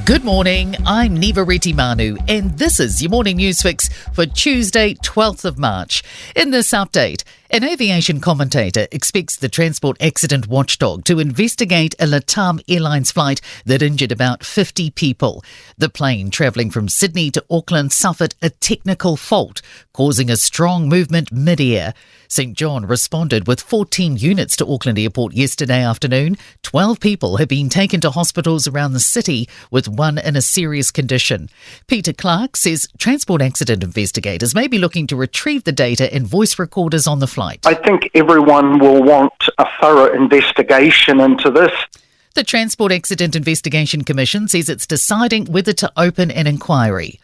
Good morning, I'm Niva Manu, and this is your morning news fix for Tuesday, 12th of March. In this update, an aviation commentator expects the Transport Accident Watchdog to investigate a LATAM Airlines flight that injured about 50 people. The plane travelling from Sydney to Auckland suffered a technical fault, causing a strong movement mid-air. St John responded with 14 units to Auckland Airport yesterday afternoon. 12 people have been taken to hospitals around the city, with one in a serious condition. Peter Clark says transport accident investigators may be looking to retrieve the data and voice recorders on the flight. I think everyone will want a thorough investigation into this. The Transport Accident Investigation Commission says it's deciding whether to open an inquiry.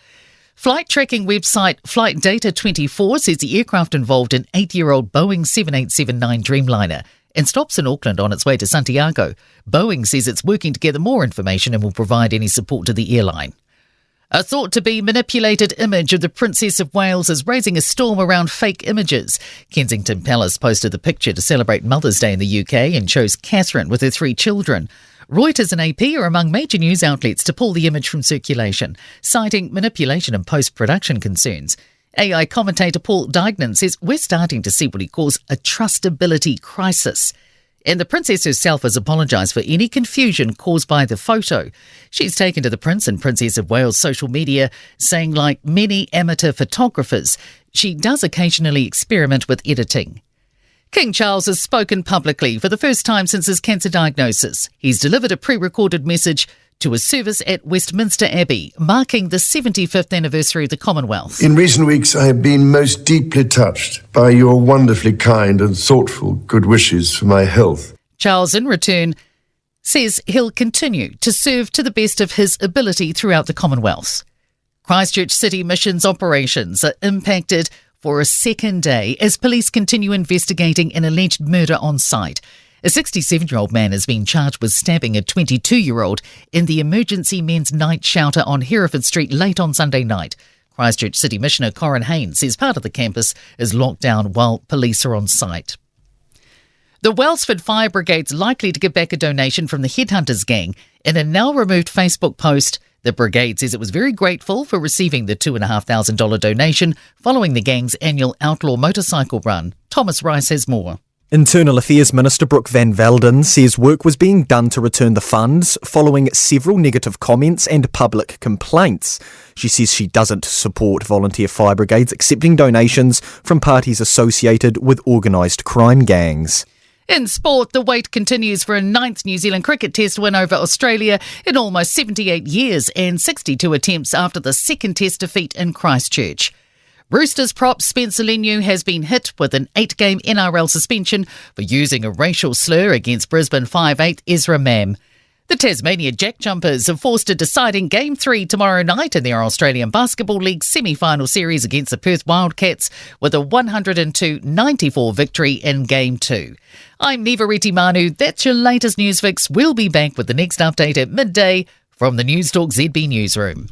Flight tracking website Flight Data 24 says the aircraft involved an 8-year-old Boeing 7879 Dreamliner and stops in Auckland on its way to Santiago. Boeing says it's working to gather more information and will provide any support to the airline. A thought-to-be manipulated image of the Princess of Wales is raising a storm around fake images. Kensington Palace posted the picture to celebrate Mother's Day in the UK and shows Catherine with her 3 children. Reuters and AP are among major news outlets to pull the image from circulation, citing manipulation and post-production concerns. AI commentator Paul Dignan says we're starting to see what he calls a trustability crisis. And the Princess herself has apologised for any confusion caused by the photo. She's taken to the Prince and Princess of Wales social media, saying like many amateur photographers, she does occasionally experiment with editing. King Charles has spoken publicly for the first time since his cancer diagnosis. He's delivered a pre-recorded message to a service at Westminster Abbey, marking the 75th anniversary of the Commonwealth. In recent weeks, I have been most deeply touched by your wonderfully kind and thoughtful good wishes for my health. Charles, in return, says he'll continue to serve to the best of his ability throughout the Commonwealth. Christchurch City Missions operations are impacted for a second day as police continue investigating an alleged murder on site. A 67-year-old man has been charged with stabbing a 22-year-old in the emergency men's night shelter on Hereford Street late on Sunday night. Christchurch City Missioner Corin Haynes says part of the campus is locked down while police are on site. The Wellsford Fire Brigade's likely to give back a donation from the Headhunters gang. In a now-removed Facebook post, the brigade says it was very grateful for receiving the $2,500 donation following the gang's annual outlaw motorcycle run. Thomas Rice has more. Internal Affairs Minister Brooke Van Velden says work was being done to return the funds following several negative comments and public complaints. She says she doesn't support volunteer fire brigades accepting donations from parties associated with organised crime gangs. In sport, the wait continues for a 9th New Zealand cricket test win over Australia in almost 78 years and 62 attempts after the second test defeat in Christchurch. Roosters prop Spencer Leniu has been hit with an 8-game NRL suspension for using a racial slur against Brisbane 5'8" Ezra Mam. The Tasmania Jack Jumpers have forced a deciding Game 3 tomorrow night in their Australian Basketball League semi-final series against the Perth Wildcats with a 102-94 victory in Game 2. I'm Niva Manu. That's your latest news fix. We'll be back with the next update at midday from the Newstalk ZB newsroom.